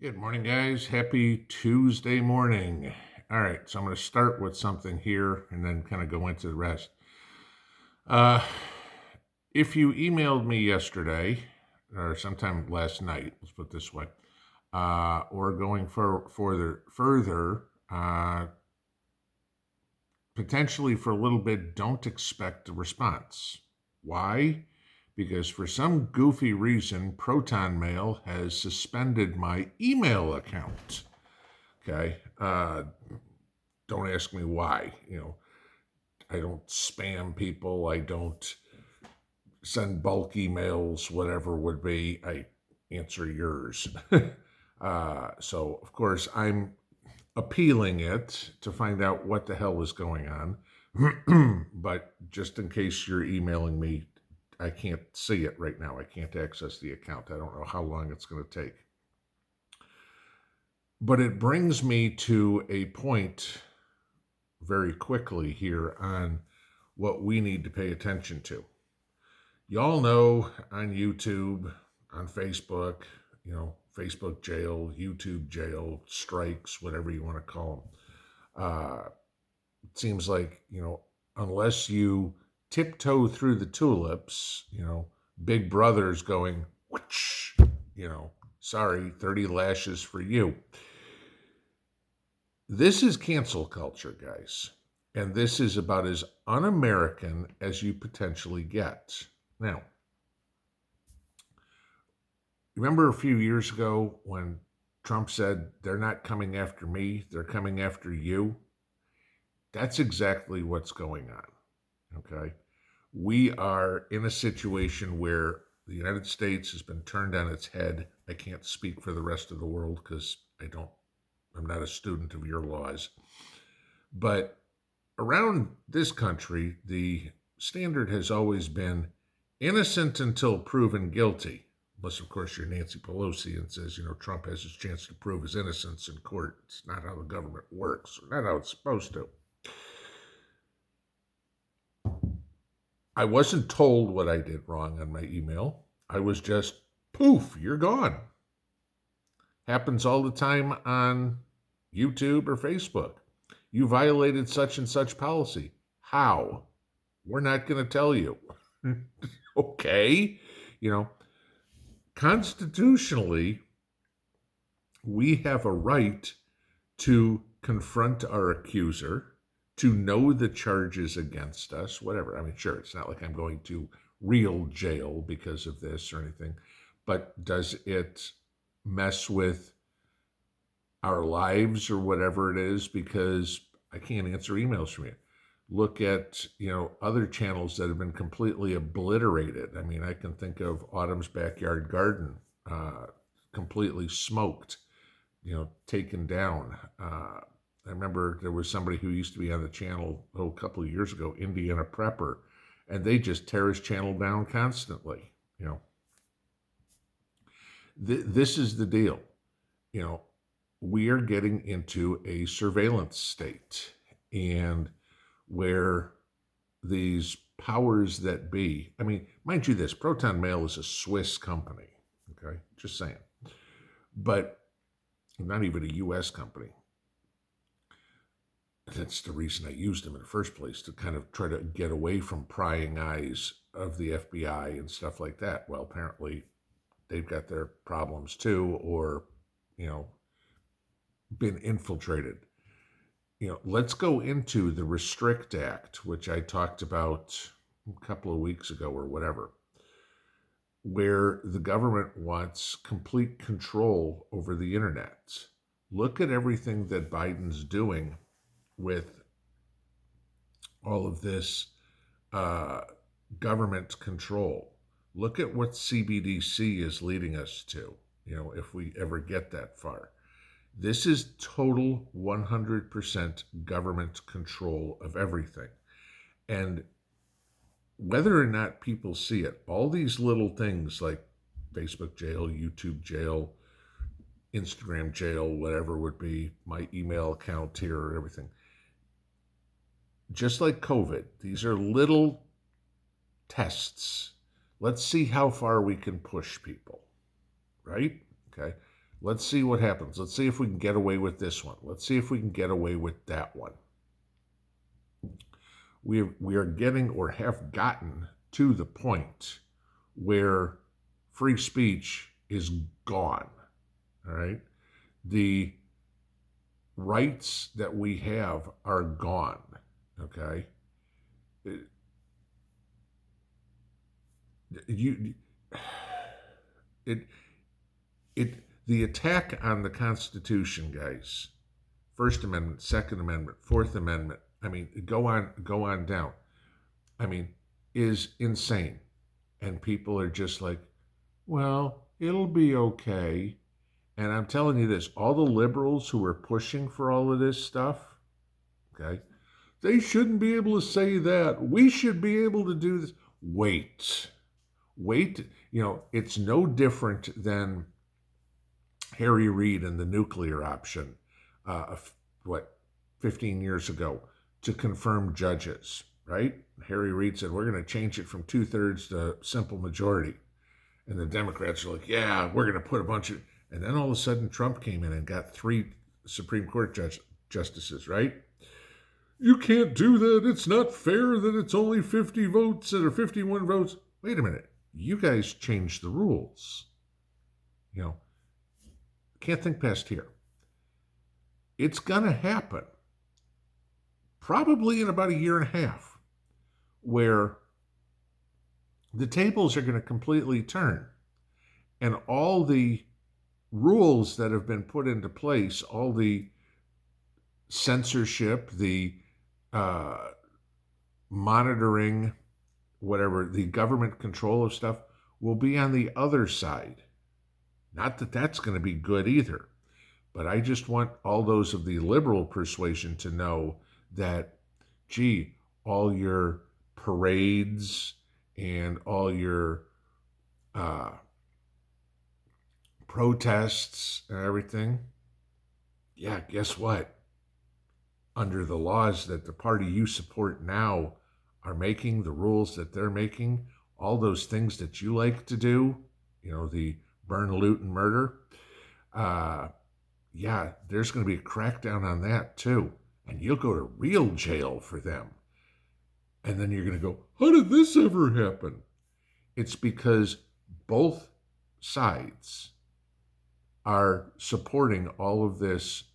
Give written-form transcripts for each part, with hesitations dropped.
Good morning, guys. Happy Tuesday morning. All right, so I'm going to start with something here and then kind of go into the rest. Uh, if you emailed me yesterday or sometime last night, let's put it this way, or going further, potentially for a little bit, don't expect a response. Why? Because for some goofy reason, Proton Mail has suspended my email account. Okay. Don't ask me why. I don't spam people. I don't send bulk emails, whatever would be. I answer yours. So, of course, I'm appealing it to find out what the hell is going on. But just in case you're emailing me, I can't see it right now. I can't access the account. I don't know how long it's going to take. But it brings me to a point very quickly here on what we need to pay attention to. Y'all know on YouTube, on Facebook, Facebook jail, YouTube jail, strikes, whatever you want to call them. It seems like, unless you tiptoe through the tulips, Big Brother's going, whoosh, sorry, 30 lashes for you. This is cancel culture, guys. And this is about as un-American as you potentially get. Now, remember a few years ago when Trump said, they're not coming after me, they're coming after you? That's exactly what's going on, okay? We are in a situation where the United States has been turned on its head. I can't speak for the rest of the world because I'm not a student of your laws. But around this country, the standard has always been innocent until proven guilty. Unless, of course, you're Nancy Pelosi and says, Trump has his chance to prove his innocence in court. It's not how the government works, or not how it's supposed to. I wasn't told what I did wrong on my email. I was just, poof, you're gone. Happens all the time on YouTube or Facebook. You violated such and such policy. How? We're not going to tell you. Okay. Constitutionally, we have a right to confront our accuser, to know the charges against us, whatever. I mean, sure, it's not like I'm going to real jail because of this or anything, but does it mess with our lives or whatever it is because I can't answer emails from you? Look at, other channels that have been completely obliterated. I mean, I can think of Autumn's Backyard Garden, completely smoked, taken down. I remember there was somebody who used to be on the channel a couple of years ago, Indiana Prepper, and they just tear his channel down constantly. This is the deal. We are getting into a surveillance state, and where these powers that be, I mean, mind you this, Proton Mail is a Swiss company, okay? Just saying. But not even a U.S. company. That's the reason I used them in the first place, to kind of try to get away from prying eyes of the FBI and stuff like that. Well, apparently they've got their problems too, or, been infiltrated. Let's go into the Restrict Act, which I talked about a couple of weeks ago or whatever, where the government wants complete control over the internet. Look at everything that Biden's doing with all of this government control. Look at what CBDC is leading us to, if we ever get that far. This is total 100% government control of everything. And whether or not people see it, all these little things like Facebook jail, YouTube jail, Instagram jail, whatever would be, my email account here, everything. Just like COVID, these are little tests. Let's see how far we can push people, right? Okay. Let's see what happens. Let's see if we can get away with this one. Let's see if we can get away with that one. We are getting or have gotten to the point where free speech is gone. All right. The rights that we have are gone. Okay. The attack on the Constitution, guys, First Amendment, Second Amendment, Fourth Amendment, I mean, go on down, I mean, is insane. And people are just like, well, it'll be okay. And I'm telling you this, all the liberals who are pushing for all of this stuff, okay, they shouldn't be able to say that. We should be able to do this. Wait. It's no different than Harry Reid and the nuclear option, 15 years ago, to confirm judges, right? Harry Reid said, we're going to change it from 2/3 to simple majority. And the Democrats are like, yeah, we're going to put a bunch of... And then all of a sudden Trump came in and got 3 Supreme Court justices, right? You can't do that. It's not fair that it's only 50 votes or 51 votes. Wait a minute. You guys changed the rules. Can't think past here. It's going to happen probably in about a year and a half where the tables are going to completely turn and all the rules that have been put into place, all the censorship, the monitoring, whatever, the government control of stuff will be on the other side. Not that that's going to be good either, but I just want all those of the liberal persuasion to know that, gee, all your parades and all your protests and everything, yeah, guess what? Under the laws that the party you support now are making, the rules that they're making, all those things that you like to do, the burn, loot, and murder, yeah, there's going to be a crackdown on that too. And you'll go to real jail for them. And then you're going to go, how did this ever happen? It's because both sides are supporting all of this.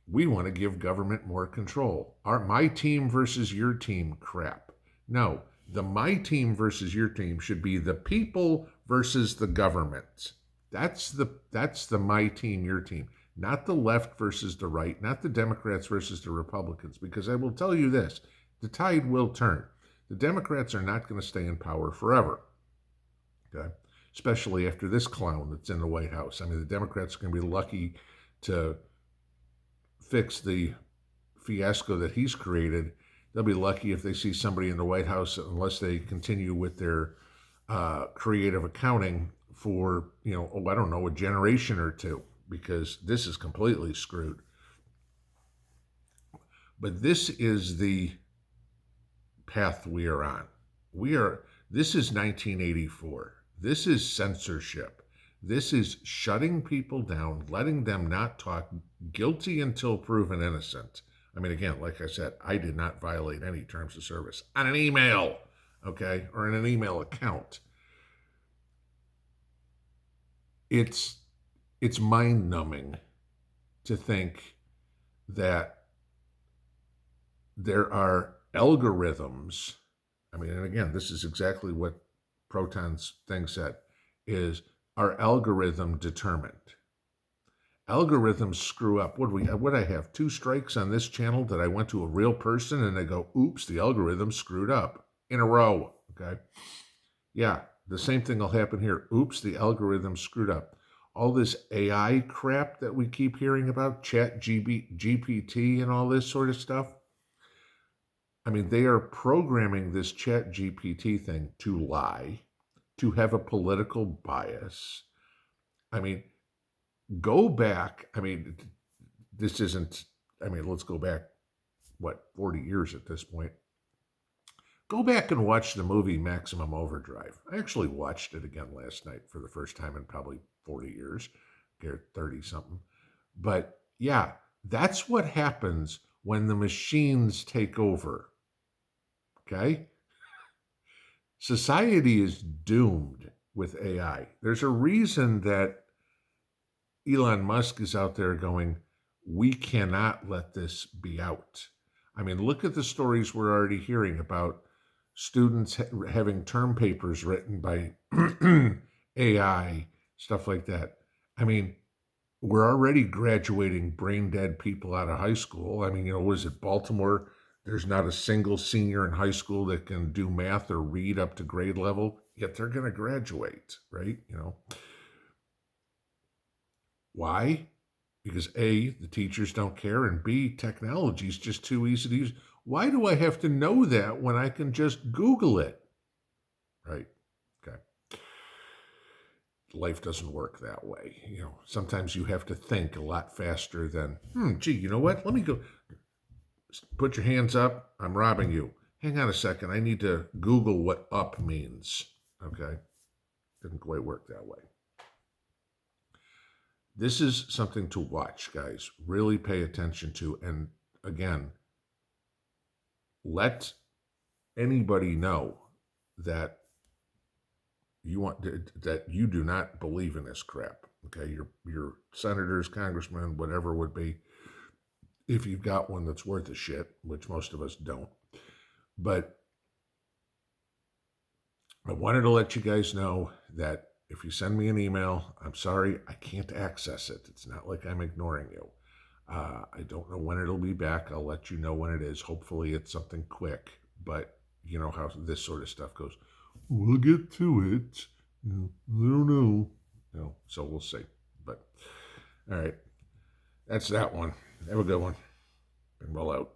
We want to give government more control. My team versus your team crap. No, the my team versus your team should be the people versus the government. That's the my team, your team. Not the left versus the right, not the Democrats versus the Republicans. Because I will tell you this, the tide will turn. The Democrats are not going to stay in power forever. Okay? Especially after this clown that's in the White House. I mean, the Democrats are going to be lucky to fix the fiasco that he's created. They'll be lucky if they see somebody in the White House, unless they continue with their creative accounting for, I don't know, a generation or two, because this is completely screwed. But this is the path we are on. This is 1984. This is censorship. This is shutting people down, letting them not talk, guilty until proven innocent. I mean, again, like I said, I did not violate any terms of service on an email, okay, or in an email account. It's mind-numbing to think that there are algorithms. I mean, and again, this is exactly what Proton's thing said, is our algorithm determined. Algorithms screw up. What I have? 2 strikes on this channel that I went to a real person and they go, oops, the algorithm screwed up in a row. Okay. Yeah. The same thing will happen here. Oops, the algorithm screwed up. All this AI crap that we keep hearing about, GPT and all this sort of stuff. I mean, they are programming this ChatGPT thing to lie, to have a political bias. I mean, go back. I mean, this isn't, let's go back, 40 years at this point. Go back and watch the movie Maximum Overdrive. I actually watched it again last night for the first time in probably 40 years. You're 30 something. But yeah, that's what happens when the machines take over. Okay? Society is doomed with AI. There's a reason that Elon Musk is out there going, we cannot let this be out. I mean, look at the stories we're already hearing about students having term papers written by AI, stuff like that. I mean, we're already graduating brain dead people out of high school. I mean, was it Baltimore? There's not a single senior in high school that can do math or read up to grade level, yet they're going to graduate, right? Why? Because A, the teachers don't care, and B, technology is just too easy to use. Why do I have to know that when I can just Google it? Right? Okay. Life doesn't work that way. Sometimes you have to think a lot faster than, gee, you know what? Let me go. Put your hands up. I'm robbing you. Hang on a second. I need to Google what up means. Okay. Didn't quite work that way. This is something to watch, guys. Really pay attention to. And again, let anybody know that you do not believe in this crap. Okay, your senators, congressmen, whatever it would be, if you've got one that's worth a shit, which most of us don't. But I wanted to let you guys know that if you send me an email, I'm sorry, I can't access it. It's not like I'm ignoring you. I don't know when it'll be back. I'll let you know when it is. Hopefully it's something quick, but you know how this sort of stuff goes. We'll get to it. I don't know. So we'll see. But all right, that's that one. Have a good one. Pinball out.